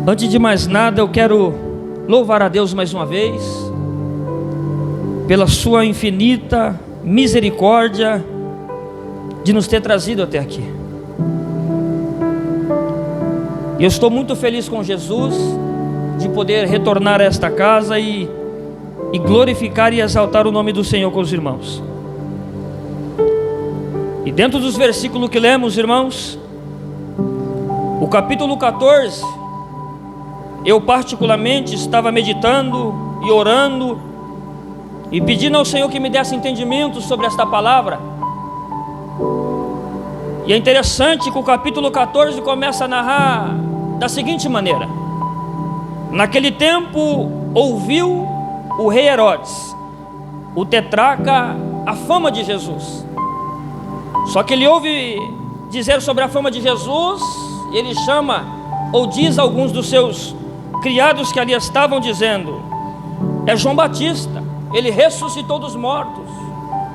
Antes de mais nada, eu quero louvar a Deus mais uma vez pela sua infinita misericórdia de nos ter trazido até aqui. E eu estou muito feliz com Jesus de poder retornar a esta casa e glorificar e exaltar o nome do Senhor com os irmãos. E dentro dos versículos que lemos, irmãos, o capítulo 14, eu particularmente estava meditando e orando e pedindo ao Senhor que me desse entendimento sobre esta palavra. E é interessante que o capítulo 14 começa a narrar da seguinte maneira: naquele tempo ouviu o rei Herodes, o tetrarca, a fama de Jesus. Só que ele ouve dizer sobre a fama de Jesus, e ele chama ou diz a alguns dos seus criados que ali estavam, dizendo: é João Batista, ele ressuscitou dos mortos.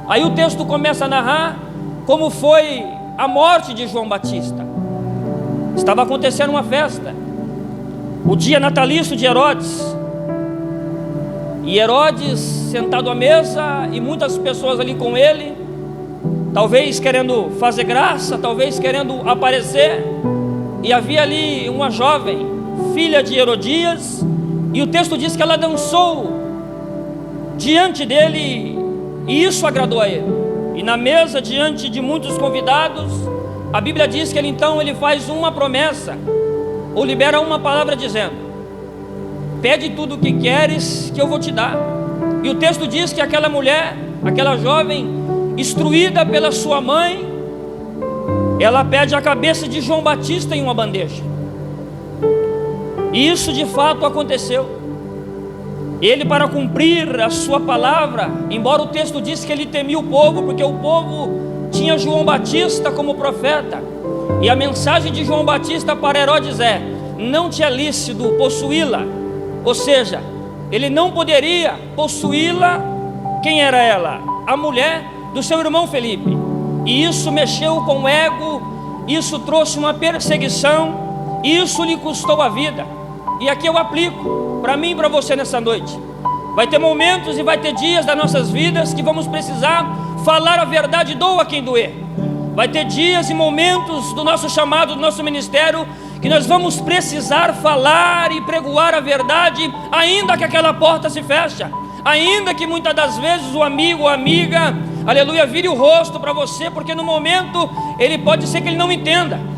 Aí o texto começa a narrar como foi a morte de João Batista. Estava acontecendo uma festa, o dia natalício de Herodes, e Herodes sentado à mesa e muitas pessoas ali com ele, talvez querendo fazer graça, talvez querendo aparecer. E havia ali uma jovem, filha de Herodias, e o texto diz que ela dançou diante dele, e isso agradou a ele. E na mesa, diante de muitos convidados, a Bíblia diz que ele faz uma promessa, ou libera uma palavra dizendo: pede tudo o que queres que eu vou te dar. E o texto diz que aquela mulher, aquela jovem, instruída pela sua mãe, ela pede a cabeça de João Batista em uma bandeja. E isso de fato aconteceu. Ele, para cumprir a sua palavra, embora o texto diz que ele temia o povo, porque o povo tinha João Batista como profeta, e a mensagem de João Batista para Herodes é: não te é lícito possuí-la. Ou seja, ele não poderia possuí-la. Quem era ela? A mulher do seu irmão Felipe. E isso mexeu com o ego, isso trouxe uma perseguição, isso lhe custou a vida. E aqui eu aplico para mim e para você nessa noite. Vai ter momentos e vai ter dias das nossas vidas que vamos precisar falar a verdade, doa quem doer. Vai ter dias e momentos do nosso chamado, do nosso ministério, que nós vamos precisar falar e pregoar a verdade, ainda que aquela porta se feche, ainda que muitas das vezes o amigo ou a amiga, aleluia, vire o rosto para você, porque no momento ele pode ser que ele não entenda.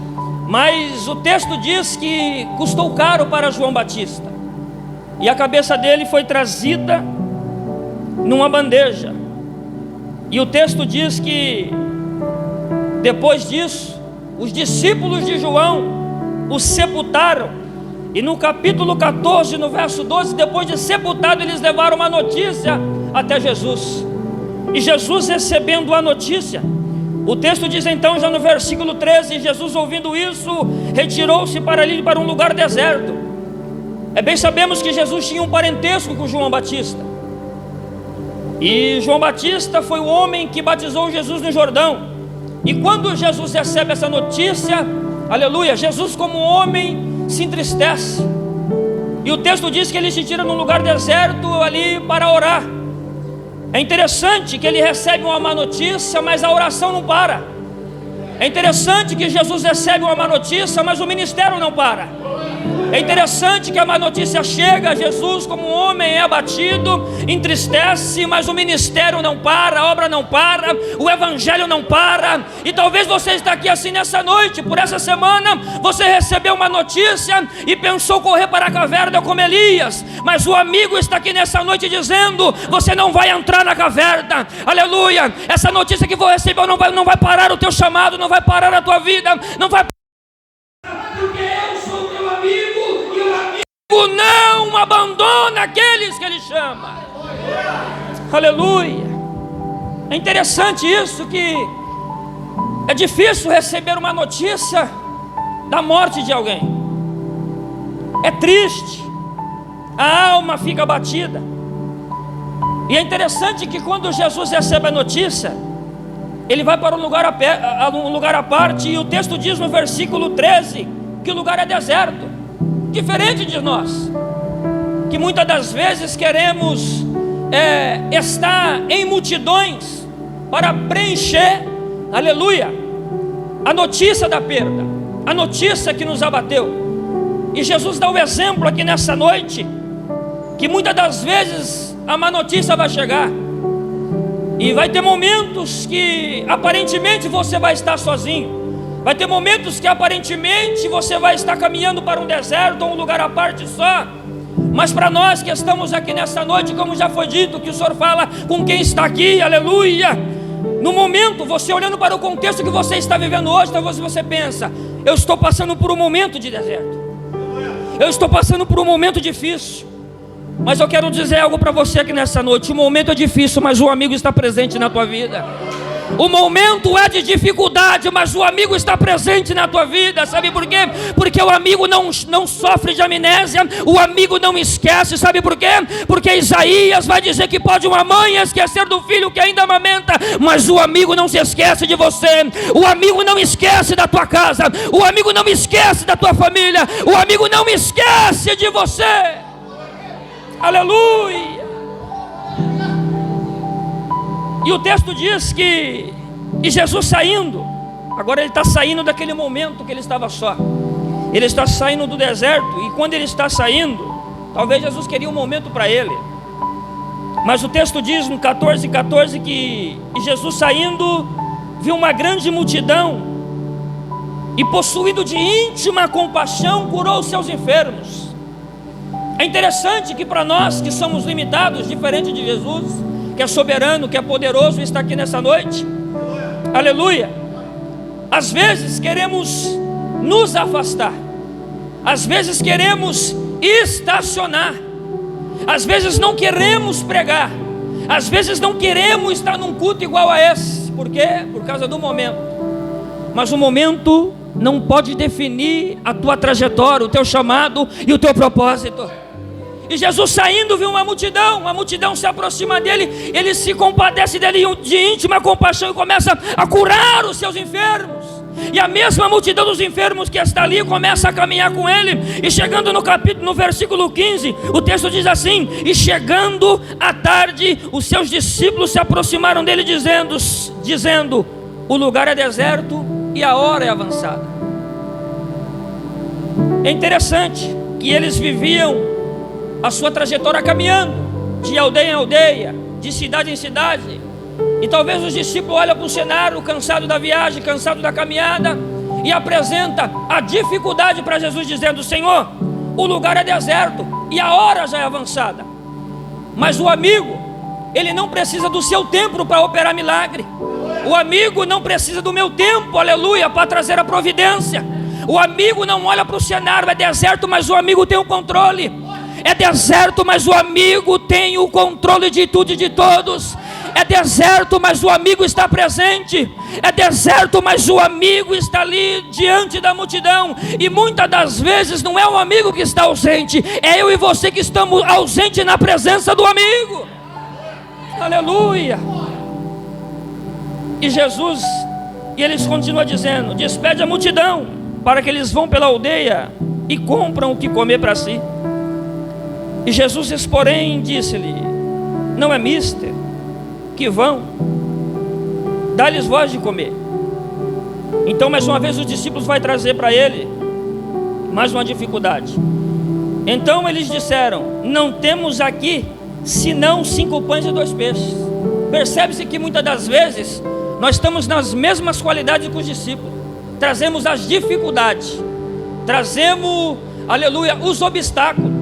Mas o texto diz que custou caro para João Batista, e a cabeça dele foi trazida numa bandeja. E o texto diz que depois disso, os discípulos de João o sepultaram. E no capítulo 14, no verso 12, depois de sepultado, eles levaram uma notícia até Jesus. E Jesus, recebendo a notícia, o texto diz então, já no versículo 13, Jesus, ouvindo isso, retirou-se para ali, para um lugar deserto. Bem sabemos que Jesus tinha um parentesco com João Batista. E João Batista foi o homem que batizou Jesus no Jordão. E quando Jesus recebe essa notícia, aleluia, Jesus como homem se entristece. E o texto diz que ele se tira num lugar deserto ali para orar. É interessante que ele recebe uma má notícia, mas a oração não para. É interessante que Jesus recebe uma má notícia, mas o ministério não para. É interessante que a má notícia chega, Jesus como homem é abatido, entristece, mas o ministério não para, a obra não para, o evangelho não para. E talvez você está aqui assim nessa noite, por essa semana, você recebeu uma notícia e pensou correr para a caverna como Elias, mas o amigo está aqui nessa noite dizendo: você não vai entrar na caverna, aleluia. Essa notícia que você recebeu não vai parar o teu chamado, não vai parar a tua vida, não vai, porque eu sou teu amigo, e o amigo não abandona aqueles que ele chama. Aleluia. É interessante isso, que é difícil receber uma notícia da morte de alguém. É triste, a alma fica abatida. E é interessante que quando Jesus recebe a notícia, ele vai para um lugar à parte, e o texto diz no versículo 13 que o lugar é deserto. diferente de nós, que muitas das vezes queremos estar em multidões para preencher, aleluia, a notícia da perda, a notícia que nos abateu. E Jesus dá o exemplo aqui nessa noite, que muitas das vezes a má notícia vai chegar, e vai ter momentos que aparentemente você vai estar sozinho, vai ter momentos que aparentemente você vai estar caminhando para um deserto ou um lugar à parte só. Mas para nós que estamos aqui nessa noite, como já foi dito, que o Senhor fala com quem está aqui, aleluia. No momento, você olhando para o contexto que você está vivendo hoje, talvez você pensa: eu estou passando por um momento de deserto, eu estou passando por um momento difícil. Mas eu quero dizer algo para você aqui nessa noite: o momento é difícil, mas o amigo está presente na tua vida. O momento é de dificuldade, mas o amigo está presente na tua vida. Sabe por quê? Porque o amigo não sofre de amnésia, o amigo não esquece. Sabe por quê? Porque Isaías vai dizer que pode uma mãe esquecer do filho que ainda amamenta, mas o amigo não se esquece de você. O amigo não esquece da tua casa, o amigo não esquece da tua família, o amigo não esquece de você. Aleluia. E o texto diz que Jesus saindo, agora ele está saindo daquele momento que ele estava só, ele está saindo do deserto. E quando ele está saindo, talvez Jesus queria um momento para ele, mas o texto diz no 14:14 que Jesus saindo viu uma grande multidão e, possuído de íntima compaixão, curou os seus enfermos. É interessante que para nós que somos limitados, diferente de Jesus, que é soberano, que é poderoso, está aqui nessa noite, aleluia. Às vezes queremos nos afastar, às vezes queremos estacionar, às vezes não queremos pregar, às vezes não queremos estar num culto igual a esse. Por quê? Por causa do momento. Mas o momento não pode definir a tua trajetória, o teu chamado e o teu propósito. E Jesus saindo viu uma multidão se aproxima dele, ele se compadece dele de íntima compaixão e começa a curar os seus enfermos. E a mesma multidão dos enfermos que está ali começa a caminhar com ele. E chegando no versículo 15, o texto diz assim: e chegando à tarde, os seus discípulos se aproximaram dele dizendo: o lugar é deserto e a hora é avançada. É interessante que eles viviam a sua trajetória caminhando de aldeia em aldeia, de cidade em cidade. E talvez os discípulos olham para o cenário, cansado da viagem, cansado da caminhada, e apresenta a dificuldade para Jesus, dizendo: Senhor, o lugar é deserto e a hora já é avançada. Mas o amigo, ele não precisa do seu tempo para operar milagre. O amigo não precisa do meu tempo, aleluia, para trazer a providência. O amigo não olha para o cenário, é deserto, mas o amigo tem o controle. É deserto, mas o amigo tem o controle de tudo e de todos. É deserto, mas o amigo está presente. É deserto, mas o amigo está ali diante da multidão. E muitas das vezes não é o amigo que está ausente, é eu e você que estamos ausentes na presença do amigo. Aleluia. E Jesus, e eles continuam dizendo: despede a multidão, para que eles vão pela aldeia e compram o que comer para si. E Jesus, porém, disse-lhe: não é mister que vão, dá-lhes voz de comer. Então mais uma vez os discípulos vai trazer para ele mais uma dificuldade. Então eles disseram: não temos aqui senão 5 pães e 2 peixes. Percebe-se que muitas das vezes nós estamos nas mesmas qualidades que os discípulos. Trazemos as dificuldades, trazemos, aleluia, os obstáculos.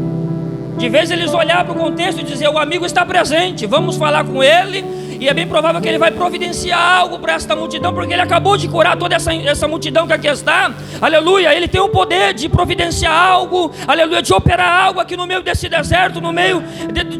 De vez eles olhar para o contexto e dizer: o amigo está presente, vamos falar com ele. E é bem provável que ele vai providenciar algo para esta multidão, porque ele acabou de curar toda essa multidão que aqui está. Aleluia, ele tem o poder de providenciar algo, aleluia, de operar algo aqui no meio desse deserto, no meio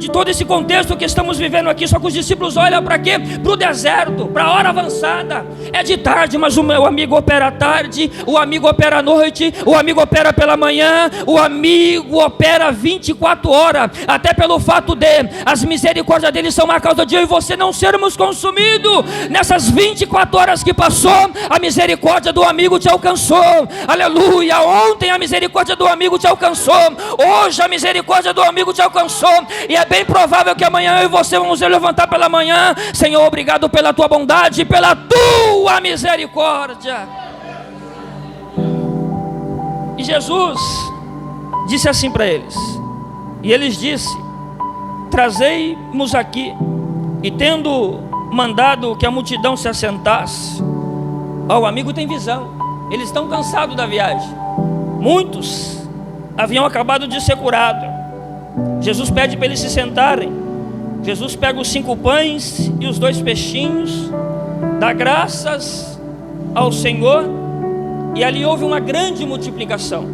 de todo esse contexto que estamos vivendo aqui. Só que os discípulos olham para quê? Para o deserto, para a hora avançada. É de tarde, mas o meu amigo opera à tarde, o amigo opera à noite, o amigo opera pela manhã, o amigo opera 24 horas, até pelo fato de as misericórdias dele são uma causa de eu e você não ser sermos consumidos. Nessas 24 horas que passou, a misericórdia do amigo te alcançou. Aleluia. Ontem a misericórdia do amigo te alcançou. Hoje a misericórdia do amigo te alcançou. E é bem provável que amanhã eu e você vamos levantar pela manhã: Senhor, obrigado pela tua bondade e pela tua misericórdia. E Jesus disse assim para eles, e eles disse: trazei-mos aqui. E tendo mandado que a multidão se assentasse, o amigo tem visão, eles estão cansados da viagem, muitos haviam acabado de ser curados. Jesus pede para eles se sentarem. Jesus pega os 5 pães e os 2 peixinhos, dá graças ao Senhor, e ali houve uma grande multiplicação.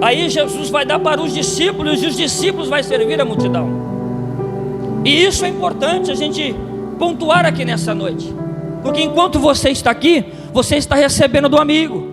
Aí Jesus vai dar para os discípulos, e os discípulos vai servir a multidão. E isso é importante a gente pontuar aqui nessa noite, porque enquanto você está aqui, você está recebendo do amigo.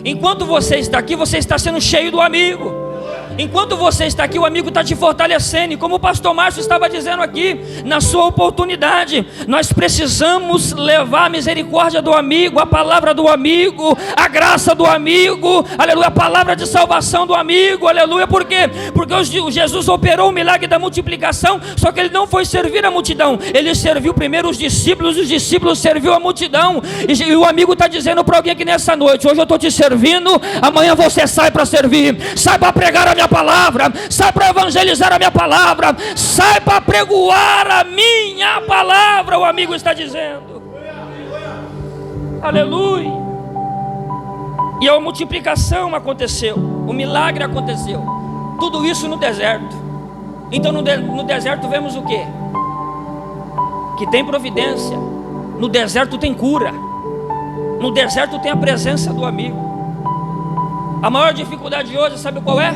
Enquanto você está aqui, você está sendo cheio do amigo. Enquanto você está aqui, o amigo está te fortalecendo. E como o pastor Márcio estava dizendo aqui, na sua oportunidade, nós precisamos levar a misericórdia do amigo, a palavra do amigo, a graça do amigo, aleluia, a palavra de salvação do amigo, aleluia. Por quê? Porque Jesus operou o milagre da multiplicação, só que ele não foi servir a multidão, ele serviu primeiro os discípulos serviu a multidão. E o amigo está dizendo para alguém aqui nessa noite: hoje eu estou te servindo, amanhã você sai para servir, sai para pregar a minha palavra, sai para evangelizar a minha palavra, sai para pregoar a minha palavra. O amigo está dizendo, aleluia. E a multiplicação aconteceu, o milagre aconteceu, tudo isso no deserto. Então no deserto vemos o quê? Que tem providência, no deserto tem cura, no deserto tem a presença do amigo. A maior dificuldade de hoje, sabe qual é?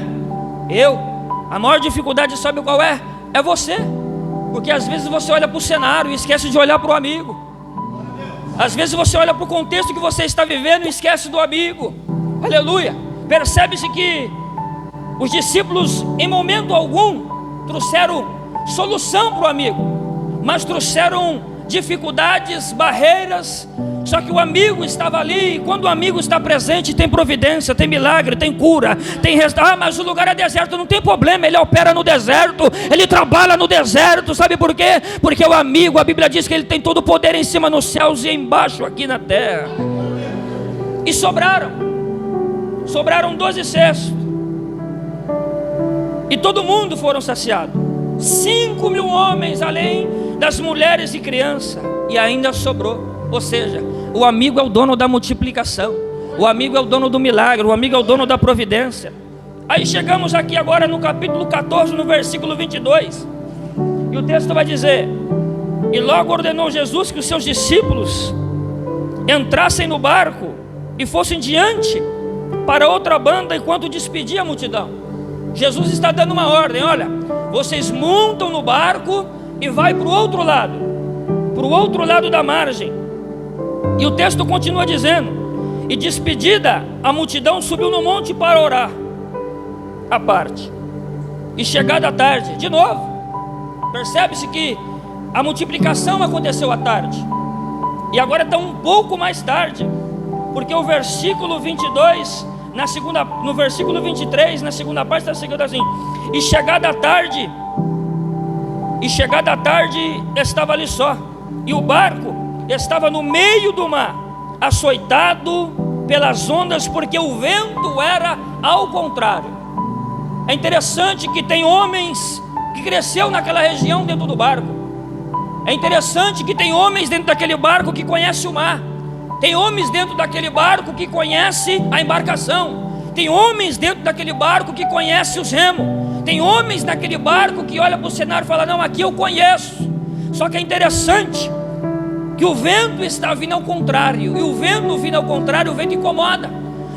A maior dificuldade, sabe qual é? É você. Porque às vezes você olha para o cenário e esquece de olhar para o amigo. Às vezes você olha para o contexto que você está vivendo e esquece do amigo. Aleluia. Percebe-se que os discípulos em momento algum trouxeram solução para o amigo, mas trouxeram dificuldades, barreiras. Só que o amigo estava ali, e quando o amigo está presente, tem providência, tem milagre, tem cura, tem restauração. Mas o lugar é deserto, não tem problema, ele opera no deserto, ele trabalha no deserto. Sabe por quê? Porque o amigo, a Bíblia diz que ele tem todo o poder em cima nos céus e embaixo aqui na terra. E sobraram 12 cestos, e todo mundo foram saciados. 5.000 homens, além das mulheres e crianças, e ainda sobrou. Ou seja, o amigo é o dono da multiplicação, o amigo é o dono do milagre, o amigo é o dono da providência. Aí chegamos aqui agora no capítulo 14, no versículo 22, e o texto vai dizer: e logo ordenou Jesus que os seus discípulos entrassem no barco e fossem diante para outra banda, enquanto despedia a multidão. Jesus está dando uma ordem: olha, vocês montam no barco e vai para o outro lado da margem. E o texto continua dizendo: e despedida a multidão, subiu no monte para orar à parte. E chegada a tarde, de novo, percebe-se que a multiplicação aconteceu à tarde, e agora está um pouco mais tarde, porque o versículo 22, no versículo 23, na segunda parte está seguindo assim: e chegada a tarde estava ali só, e o barco estava no meio do mar, açoitado pelas ondas, porque o vento era ao contrário. É interessante que tem homens que cresceu naquela região dentro do barco. É interessante que tem homens dentro daquele barco que conhece o mar. Tem homens dentro daquele barco que conhece a embarcação. Tem homens dentro daquele barco que conhece os remos. Tem homens naquele barco que olha para o cenário e fala: não, aqui eu conheço. Só que é interessante que o vento está vindo ao contrário, e o vento vindo ao contrário, o vento incomoda.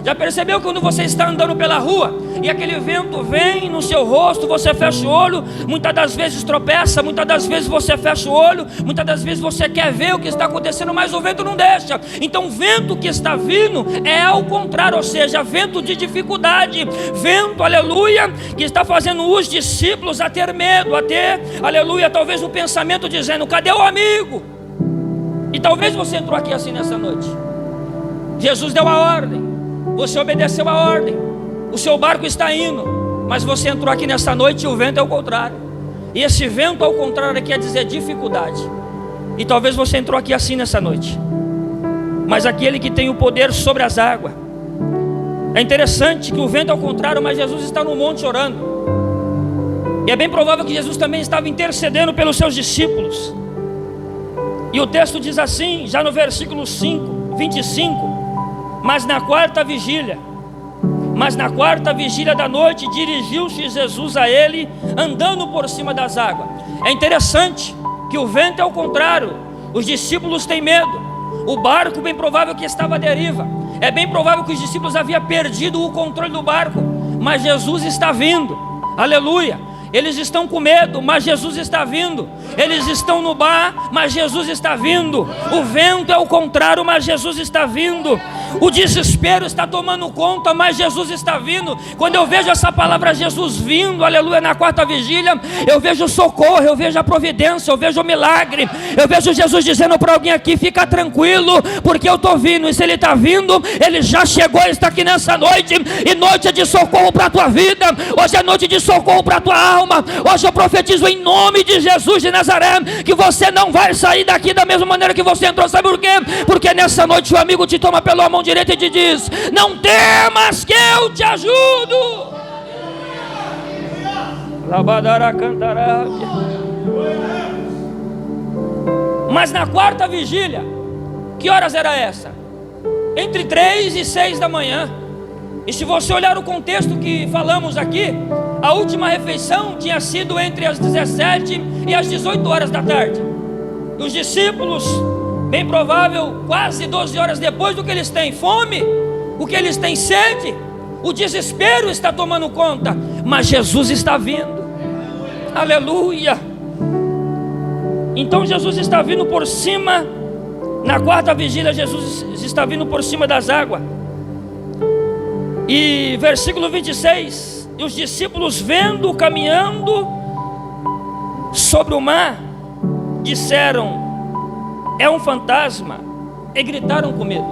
Já percebeu quando você está andando pela rua e aquele vento vem no seu rosto, você fecha o olho, muitas das vezes tropeça, muitas das vezes você fecha o olho, muitas das vezes você quer ver o que está acontecendo, mas o vento não deixa. Então o vento que está vindo é ao contrário, ou seja, vento de dificuldade, vento, aleluia, que está fazendo os discípulos a ter medo, a ter, aleluia, talvez um pensamento dizendo: cadê o amigo? E talvez você entrou aqui assim nessa noite. Jesus deu a ordem, você obedeceu a ordem, o seu barco está indo, mas você entrou aqui nessa noite e o vento é o contrário. E esse vento ao contrário quer dizer dificuldade. E talvez você entrou aqui assim nessa noite, mas aquele que tem o poder sobre as águas. É interessante que o vento é ao contrário, mas Jesus está no monte orando. E é bem provável que Jesus também estava intercedendo pelos seus discípulos. E o texto diz assim, já no versículo 25: Mas na quarta vigília da noite, dirigiu-se Jesus a ele, andando por cima das águas. É interessante que o vento é ao contrário, os discípulos têm medo, o barco bem provável que estava à deriva, é bem provável que os discípulos haviam perdido o controle do barco, mas Jesus está vindo, aleluia. Eles estão com medo, mas Jesus está vindo. Eles estão no bar, mas Jesus está vindo. O vento é o contrário, mas Jesus está vindo. O desespero está tomando conta, mas Jesus está vindo. Quando eu vejo essa palavra Jesus vindo, aleluia, na quarta vigília, eu vejo socorro, eu vejo a providência, eu vejo o milagre. Eu vejo Jesus dizendo para alguém aqui: fica tranquilo, porque eu estou vindo. E se Ele está vindo, Ele já chegou, está aqui nessa noite. E noite é de socorro para a tua vida. Hoje é noite de socorro para a tua alma. Hoje eu profetizo em nome de Jesus de Nazaré que você não vai sair daqui da mesma maneira que você entrou. Sabe por quê? Porque nessa noite o amigo te toma pela mão direita e te diz: não temas, que eu te ajudo. Mas na quarta vigília, que horas era essa? Entre 3 e 6 da manhã. E se você olhar o contexto que falamos aqui, a última refeição tinha sido entre as 17 e as 18 horas da tarde. E os discípulos, bem provável, quase 12 horas depois, do que eles têm fome, o que eles têm sede, o desespero está tomando conta, mas Jesus está vindo. Aleluia. Então Jesus está vindo por cima. Na quarta vigília, Jesus está vindo por cima das águas. E versículo 26: e os discípulos, vendo caminhando sobre o mar, disseram: é um fantasma, e gritaram com medo.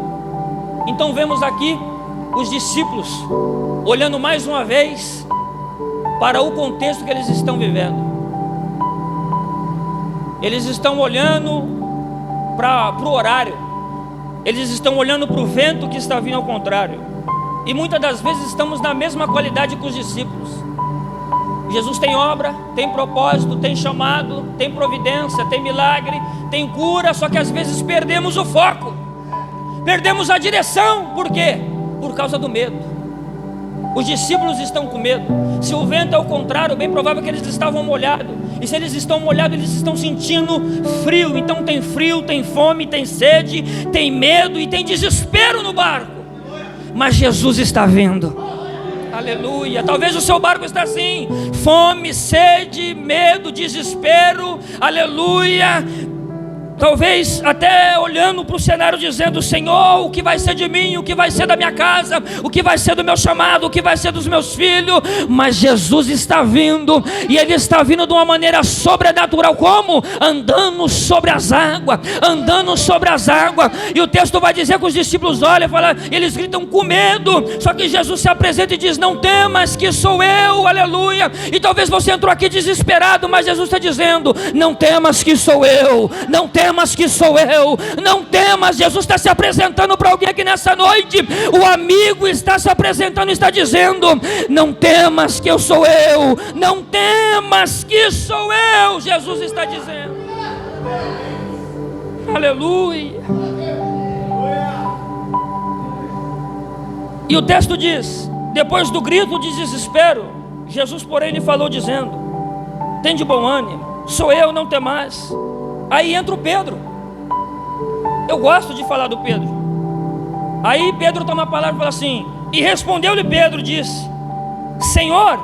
Então vemos aqui os discípulos olhando mais uma vez para o contexto que eles estão vivendo. Eles estão olhando para o horário, eles estão olhando para o vento que está vindo ao contrário. E muitas das vezes estamos na mesma qualidade que os discípulos. Jesus tem obra, tem propósito, tem chamado, tem providência, tem milagre, tem cura, só que às vezes perdemos o foco, perdemos a direção. Por quê? Por causa do medo. Os discípulos estão com medo. Se o vento é o contrário, bem provável que eles estavam molhados. E se eles estão molhados, eles estão sentindo frio. Então tem frio, tem fome, tem sede, tem medo e tem desespero no barco. Mas Jesus está vindo. Aleluia. Talvez o seu barco está assim: fome, sede, medo, desespero. Aleluia. Talvez até olhando para o cenário dizendo: Senhor, o que vai ser de mim? O que vai ser da minha casa? O que vai ser do meu chamado? O que vai ser dos meus filhos? Mas Jesus está vindo, e Ele está vindo de uma maneira sobrenatural. Como? Andando sobre as águas. Andando sobre as águas. E o texto vai dizer que os discípulos olham e falam, eles gritam com medo. Só que Jesus se apresenta e diz: não temas, que sou eu. Aleluia. E talvez você entrou aqui desesperado, mas Jesus está dizendo: não temas, que sou eu. Não temas, que sou eu. Não temas. Jesus está se apresentando para alguém aqui nessa noite. O amigo está se apresentando e está dizendo: não temas, que eu sou eu. Não temas, que sou eu. Jesus está dizendo. Aleluia. E o texto diz: depois do grito de desespero, Jesus porém lhe falou dizendo: tem de bom ânimo, sou eu, não temais. Aí entra o Pedro. Eu gosto de falar do Pedro. Aí Pedro toma a palavra e fala assim: E respondeu-lhe Pedro, disse: Senhor,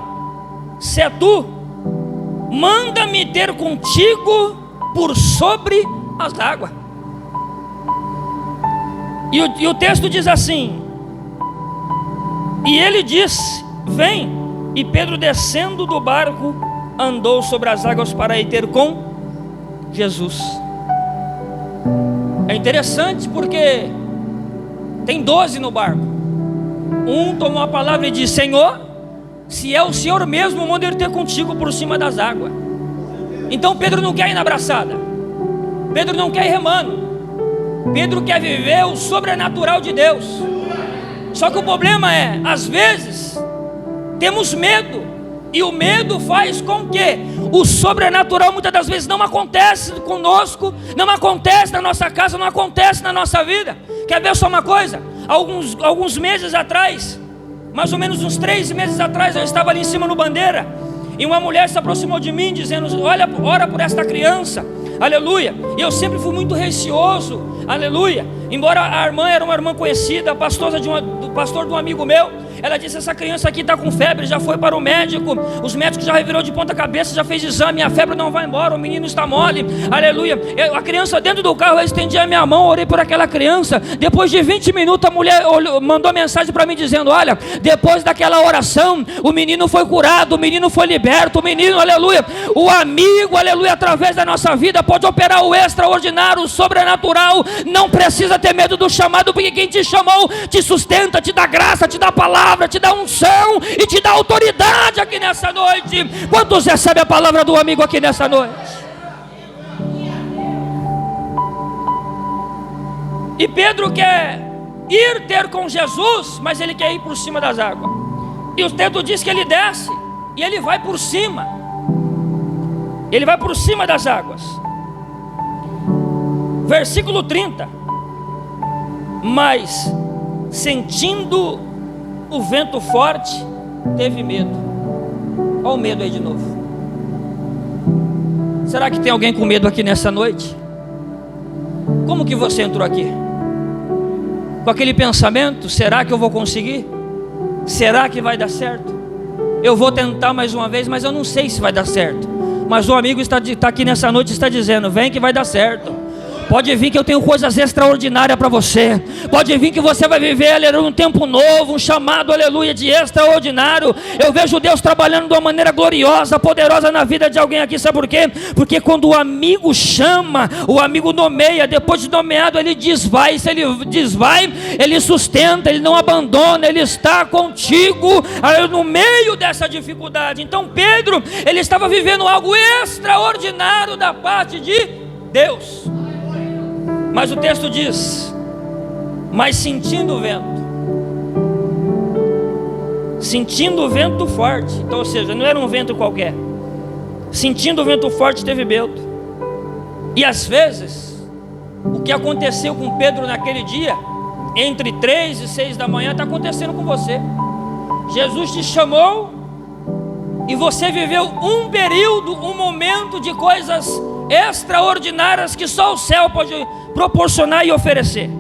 se é tu, manda-me ter contigo por sobre as águas. E o texto diz assim: e ele disse: vem. E Pedro, descendo do barco, andou sobre as águas para ir ter com Jesus. É interessante porque tem 12 no barco. Um tomou a palavra e disse: Senhor, se é o Senhor mesmo, manda ele ter contigo por cima das águas. Então Pedro não quer ir na braçada, Pedro não quer ir remando, Pedro quer viver o sobrenatural de Deus. Só que o problema é, às vezes, temos medo, e o medo faz com que o sobrenatural muitas das vezes não acontece conosco, não acontece na nossa casa, não acontece na nossa vida. Quer ver só uma coisa? Alguns meses atrás, mais ou menos uns 3 meses atrás, eu estava ali em cima no Bandeira, e uma mulher se aproximou de mim dizendo: olha, ora por esta criança, aleluia. E eu sempre fui muito receoso, aleluia. Embora a irmã era uma irmã conhecida, pastor de um amigo meu, ela disse: essa criança aqui está com febre, já foi para o médico, os médicos já revirou de ponta cabeça, já fez exame, a febre não vai embora, o menino está mole, aleluia. A criança dentro do carro, eu estendi a minha mão, orei por aquela criança. Depois de 20 minutos a mulher mandou mensagem para mim dizendo: olha, depois daquela oração, o menino foi curado, o menino foi liberto, o menino, aleluia, o amigo, aleluia, através da nossa vida pode operar o extraordinário, o sobrenatural. Não precisa ter medo do chamado, porque quem te chamou te sustenta, te dá graça, te dá palavra, te dá unção e te dá autoridade aqui nessa noite. Quantos recebem a palavra do amigo aqui nessa noite? E Pedro quer ir ter com Jesus, mas ele quer ir por cima das águas. E o texto diz que ele desce e ele vai por cima. Ele vai por cima das águas. Versículo 30. Mas sentindo o vento forte, teve medo. Olha o medo aí de novo. Será que tem alguém com medo aqui nessa noite? Como que você entrou aqui? Com aquele pensamento: será que eu vou conseguir? Será que vai dar certo? Eu vou tentar mais uma vez, mas eu não sei se vai dar certo. Mas o amigo está aqui nessa noite, está dizendo: vem que vai dar certo. Pode vir que eu tenho coisas extraordinárias para você. Pode vir que você vai viver, aleluia, um tempo novo, um chamado, aleluia, de extraordinário. Eu vejo Deus trabalhando de uma maneira gloriosa, poderosa na vida de alguém aqui. Sabe por quê? Porque quando o amigo chama, o amigo nomeia. Depois de nomeado, ele diz vai. Se ele diz vai, ele sustenta, ele não abandona, ele está contigo no meio dessa dificuldade. Então Pedro, ele estava vivendo algo extraordinário da parte de Deus. Mas o texto diz: mas sentindo o vento forte. Então, ou seja, não era um vento qualquer. Sentindo o vento forte, teve medo. E às vezes, o que aconteceu com Pedro naquele dia, entre 3 e 6 da manhã, está acontecendo com você. Jesus te chamou e você viveu um período, um momento de coisas extraordinárias que só o céu pode proporcionar e oferecer.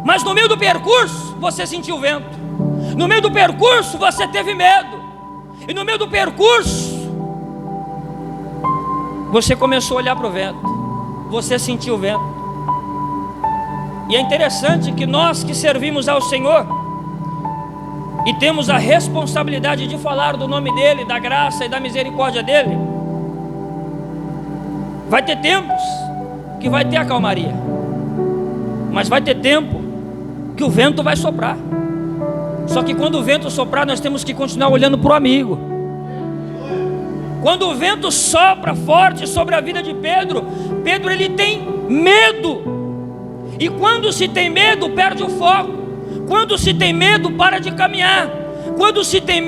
Mas no meio do percurso você sentiu o vento. No meio do percurso você teve medo. E no meio do percurso você começou a olhar para o vento. Você sentiu o vento. E é interessante que nós que servimos ao Senhor e temos a responsabilidade de falar do nome dEle, da graça e da misericórdia dEle, vai ter tempos que vai ter a calmaria, mas vai ter tempo que o vento vai soprar. Só que quando o vento soprar, nós temos que continuar olhando para o amigo. Quando o vento sopra forte sobre a vida de Pedro, Pedro ele tem medo. E quando se tem medo, perde o foco. Quando se tem medo, para de caminhar. Quando se tem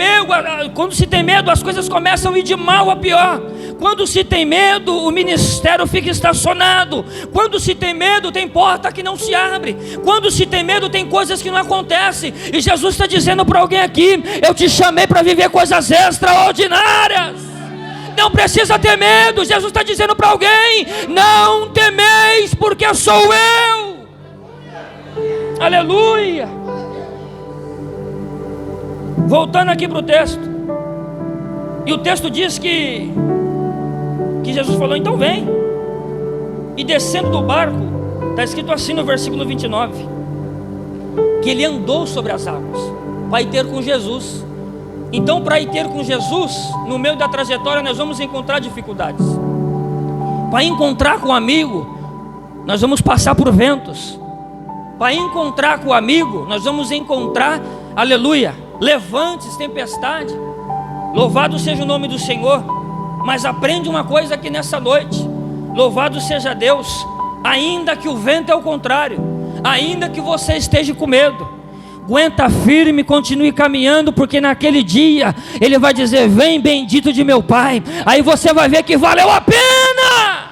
medo, as coisas começam a ir de mal a pior. Quando se tem medo, o ministério fica estacionado. Quando se tem medo, tem porta que não se abre. Quando se tem medo, tem coisas que não acontecem. E Jesus está dizendo para alguém aqui: eu te chamei para viver coisas extraordinárias. Não precisa ter medo. Jesus está dizendo para alguém: não temeis, porque sou eu. Aleluia. Voltando aqui para o texto, e o texto diz que Jesus falou: então vem. E descendo do barco, está escrito assim no versículo 29, que ele andou sobre as águas para ir ter com Jesus. Então, para ir ter com Jesus, no meio da trajetória nós vamos encontrar dificuldades. Para encontrar com o amigo, nós vamos passar por ventos. Para encontrar com o amigo, nós vamos encontrar, aleluia, levantes, tempestade. Louvado seja o nome do Senhor. Mas aprende uma coisa aqui nessa noite: louvado seja Deus, ainda que o vento é o contrário, ainda que você esteja com medo, aguenta firme, continue caminhando, porque naquele dia Ele vai dizer: vem bendito de meu Pai. Aí você vai ver que valeu a pena.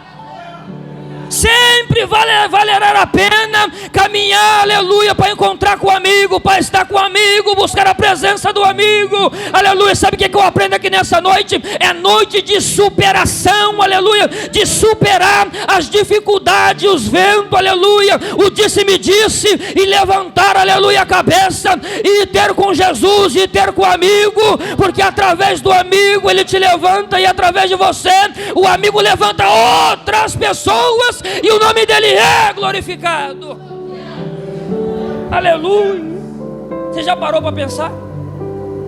Sempre valerá a pena caminhar, aleluia, para encontrar com o amigo, para estar com o amigo, buscar a presença do amigo, aleluia. Sabe o que eu aprendo aqui nessa noite? É noite de superação, aleluia, de superar as dificuldades, os ventos, aleluia, o disse-me-disse, e levantar, aleluia, a cabeça, e ter com Jesus, e ter com o amigo, porque através do amigo Ele te levanta, e através de você, o amigo levanta outras pessoas, e o nome dele é glorificado. Aleluia. Você já parou para pensar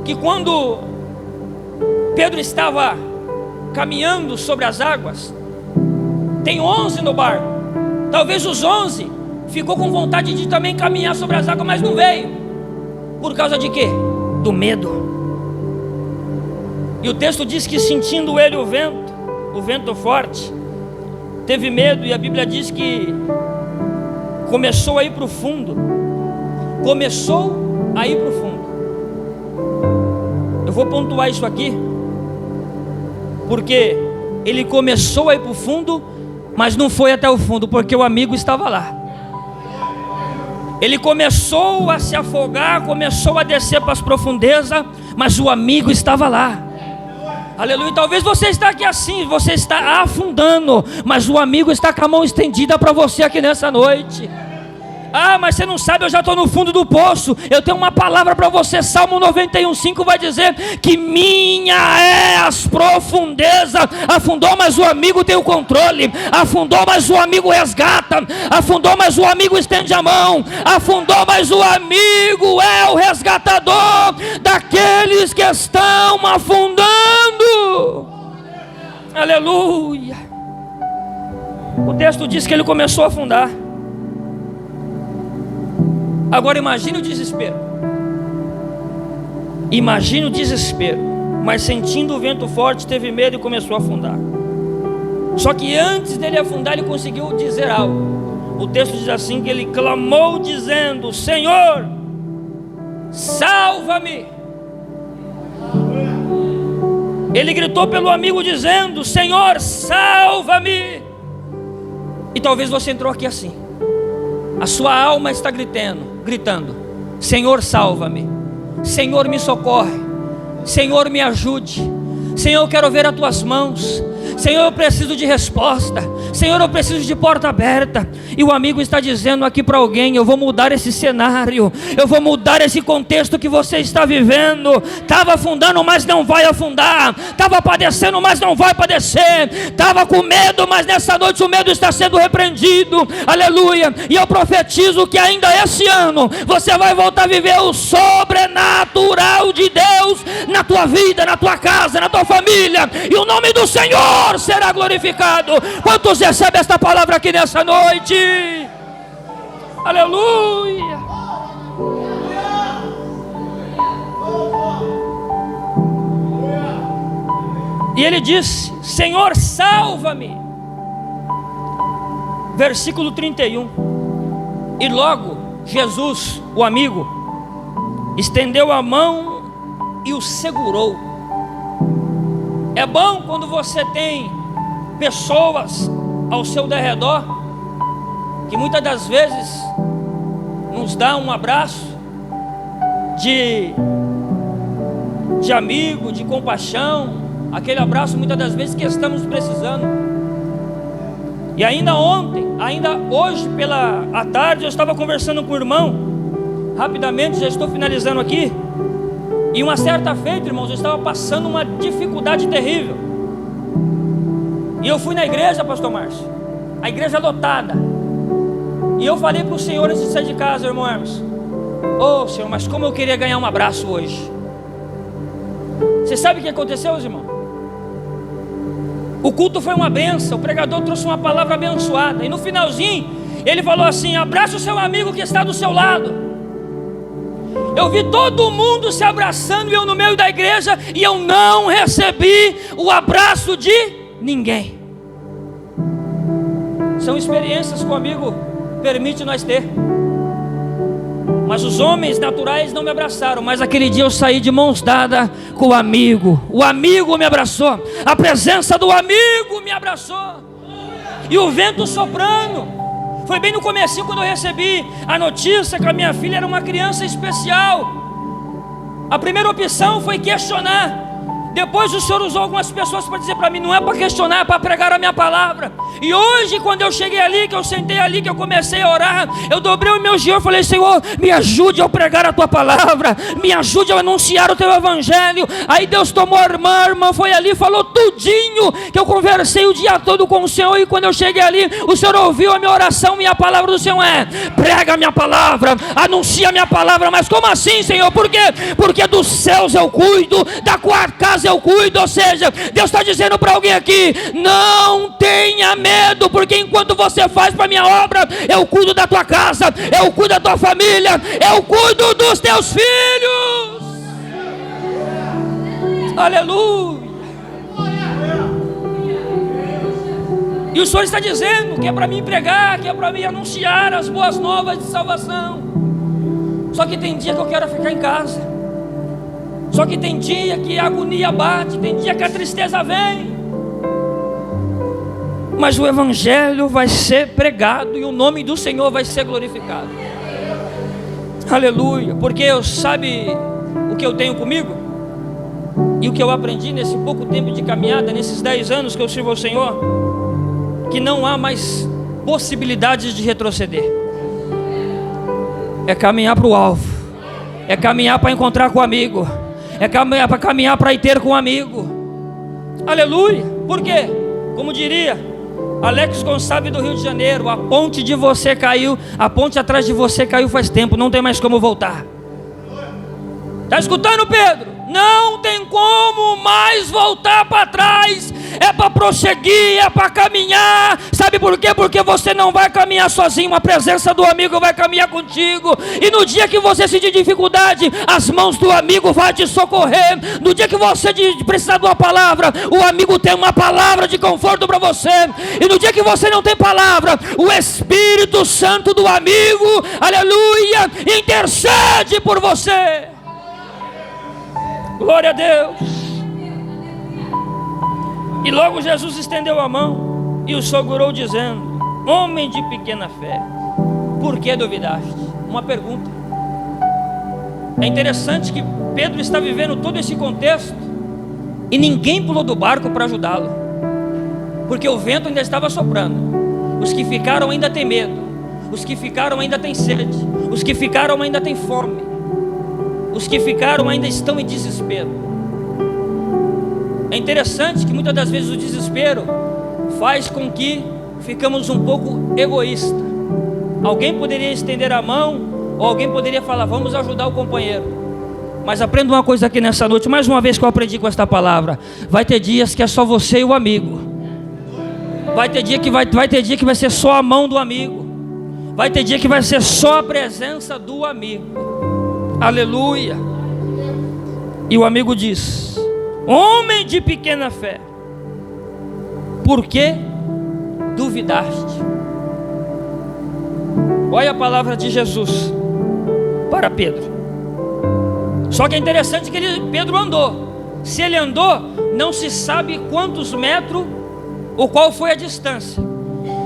que quando Pedro estava caminhando sobre as águas, tem 11 no barco. Talvez os 11 ficou com vontade de também caminhar sobre as águas, mas não veio. Por causa de quê? Do medo. E o texto diz que sentindo ele o vento forte, teve medo, e a Bíblia diz que começou a ir para o fundo. Começou a ir para o fundo. Eu vou pontuar isso aqui, porque ele começou a ir para o fundo, mas não foi até o fundo, porque o amigo estava lá. Ele começou a se afogar, começou a descer para as profundezas, mas o amigo estava lá. Aleluia. Talvez você está aqui assim, você está afundando, mas o amigo está com a mão estendida para você aqui nessa noite. Ah, mas você não sabe, eu já estou no fundo do poço. Eu tenho uma palavra para você. Salmo 91:5 vai dizer que minha é as profundezas. Afundou, mas o amigo tem o controle. Afundou, mas o amigo resgata. Afundou, mas o amigo estende a mão. Afundou, mas o amigo é o resgatador daqueles que estão afundando. Aleluia. O texto diz que ele começou a afundar. Agora imagine o desespero. Imagine o desespero. Mas sentindo o vento forte, teve medo e começou a afundar. Só que antes dele afundar, ele conseguiu dizer algo. O texto diz assim, que ele clamou dizendo: Senhor, salva-me. Ele gritou pelo amigo dizendo: Senhor, salva-me. E talvez você entrou aqui assim. A sua alma está gritando: Senhor, salva-me. Senhor, me socorre. Senhor, me ajude. Senhor, eu quero ver as tuas mãos. Senhor, eu preciso de resposta. Senhor, eu preciso de porta aberta. E o amigo está dizendo aqui para alguém: eu vou mudar esse cenário, eu vou mudar esse contexto que você está vivendo. Estava afundando, mas não vai afundar. Estava padecendo, mas não vai padecer. Estava com medo, mas nessa noite o medo está sendo repreendido. Aleluia. E eu profetizo que ainda esse ano você vai voltar a viver o sobrenatural de Deus na tua vida, na tua casa, na tua família. E o nome do Senhor será glorificado. Quantos recebem esta palavra aqui nessa noite? Aleluia. E ele disse: Senhor, salva-me. Versículo 31. E logo Jesus, o amigo, estendeu a mão e o segurou. É bom quando você tem pessoas ao seu derredor que muitas das vezes nos dá um abraço de amigo, de compaixão, aquele abraço muitas das vezes que estamos precisando. E ainda hoje à tarde eu estava conversando com o irmão, rapidamente, já estou finalizando aqui. E uma certa feita, irmãos, eu estava passando uma dificuldade terrível. E eu fui na igreja, pastor Márcio, a igreja lotada. E eu falei para os senhores de sair de casa, irmão Hermes: ô Senhor, mas como eu queria ganhar um abraço hoje. Você sabe o que aconteceu, irmão? O culto foi uma bênção, o pregador trouxe uma palavra abençoada. E no finalzinho, ele falou assim: abraça o seu amigo que está do seu lado. Eu vi todo mundo se abraçando e eu no meio da igreja, e eu não recebi o abraço de ninguém. São experiências que o amigo permite nós ter. Mas os homens naturais não me abraçaram. Mas aquele dia eu saí de mãos dadas com o amigo. O amigo me abraçou. A presença do amigo me abraçou. E o vento soprando. Foi bem no comecinho quando eu recebi a notícia que a minha filha era uma criança especial. A primeira opção foi questionar. Depois o Senhor usou algumas pessoas para dizer para mim: não é para questionar, é para pregar a minha palavra. E hoje, quando eu cheguei ali, que eu sentei ali, que eu comecei a orar, eu dobrei o meu joelho e falei: Senhor, me ajude a pregar a tua palavra, me ajude a anunciar o teu evangelho. Aí Deus tomou a irmã foi ali, falou tudinho, que eu conversei o dia todo com o Senhor. E quando eu cheguei ali, o Senhor ouviu a minha oração, e a palavra do Senhor é: prega a minha palavra, anuncia a minha palavra. Mas como assim, Senhor? Por quê? Porque dos céus eu cuido, da quarta casa eu cuido. Ou seja, Deus está dizendo para alguém aqui: não tenha medo, porque enquanto você faz para a minha obra, eu cuido da tua casa, eu cuido da tua família, eu cuido dos teus filhos. Aleluia. E o Senhor está dizendo que é para mim pregar, que é para mim anunciar as boas novas de salvação. Só que tem dia que eu quero ficar em casa. Só que tem dia que a agonia bate, tem dia que a tristeza vem. Mas o evangelho vai ser pregado e o nome do Senhor vai ser glorificado. Aleluia. Porque eu sabe o que eu tenho comigo? E o que eu aprendi nesse pouco tempo de caminhada, nesses 10 anos que eu sirvo ao Senhor, que não há mais possibilidades de retroceder. É caminhar para o alvo, é caminhar para encontrar com o amigo, é caminhar para ir ter com um amigo. Aleluia. Por quê? Como diria Alex Gonçalves do Rio de Janeiro: a ponte de você caiu, a ponte atrás de você caiu faz tempo, não tem mais como voltar. Está escutando, Pedro? Não tem como mais voltar para trás. É para prosseguir, é para caminhar. Sabe por quê? Porque você não vai caminhar sozinho, a presença do amigo vai caminhar contigo. E no dia que você sentir dificuldade, as mãos do amigo vão te socorrer. No dia que você precisar de uma palavra, o amigo tem uma palavra de conforto para você. E no dia que você não tem palavra, o Espírito Santo do amigo, aleluia, intercede por você. Glória a Deus. E logo Jesus estendeu a mão e o segurou, dizendo: homem de pequena fé, por que duvidaste? Uma pergunta. É interessante que Pedro está vivendo todo esse contexto e ninguém pulou do barco para ajudá-lo, porque o vento ainda estava soprando. Os que ficaram ainda têm medo, os que ficaram ainda têm sede, os que ficaram ainda têm fome, os que ficaram ainda estão em desespero. É interessante que muitas das vezes o desespero faz com que ficamos um pouco egoístas. Alguém poderia estender a mão, ou alguém poderia falar: vamos ajudar o companheiro. Mas aprenda uma coisa aqui nessa noite, mais uma vez que eu aprendi com esta palavra: vai ter dias que é só você e o amigo. Vai ter dia que vai ser só a mão do amigo. Vai ter dia que vai ser só a presença do amigo. Aleluia. E o amigo diz: homem de pequena fé, por que duvidaste? Olha a palavra de Jesus para Pedro. Só que é interessante que Pedro andou. Se ele andou, não se sabe quantos metros ou qual foi a distância.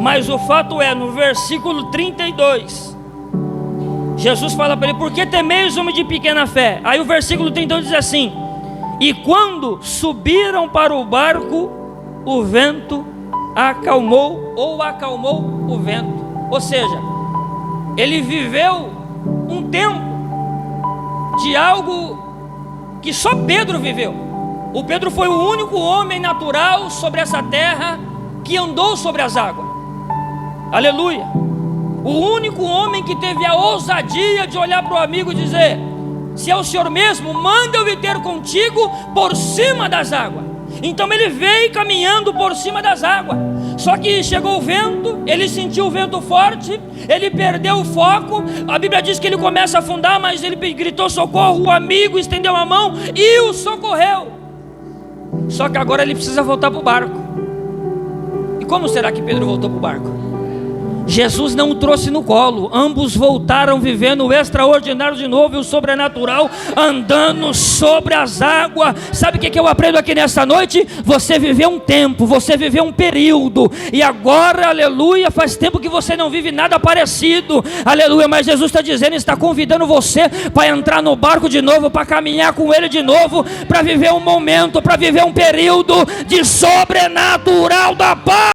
Mas o fato é, no versículo 32, Jesus fala para ele: por que temeis, homem de pequena fé? Aí o versículo 32 diz assim: e quando subiram para o barco, o vento acalmou, ou acalmou o vento. Ou seja, ele viveu um tempo de algo que só Pedro viveu. O Pedro foi o único homem natural sobre essa terra que andou sobre as águas. Aleluia. O único homem que teve a ousadia de olhar para o amigo e dizer: se é o Senhor mesmo, manda eu ir ter contigo por cima das águas. Então ele veio caminhando por cima das águas. Só que chegou o vento, ele sentiu o vento forte, ele perdeu o foco. A Bíblia diz que ele começa a afundar, mas ele gritou socorro, o amigo estendeu a mão e o socorreu. Só que agora ele precisa voltar para o barco. E como será que Pedro voltou para o barco? Jesus não o trouxe no colo. Ambos voltaram vivendo o extraordinário de novo e o sobrenatural, andando sobre as águas. Sabe o que eu aprendo aqui nesta noite? Você viveu um tempo, você viveu um período, e agora, aleluia, faz tempo que você não vive nada parecido, aleluia, mas Jesus está dizendo, está convidando você para entrar no barco de novo, para caminhar com Ele de novo, para viver um momento, para viver um período de sobrenatural da paz.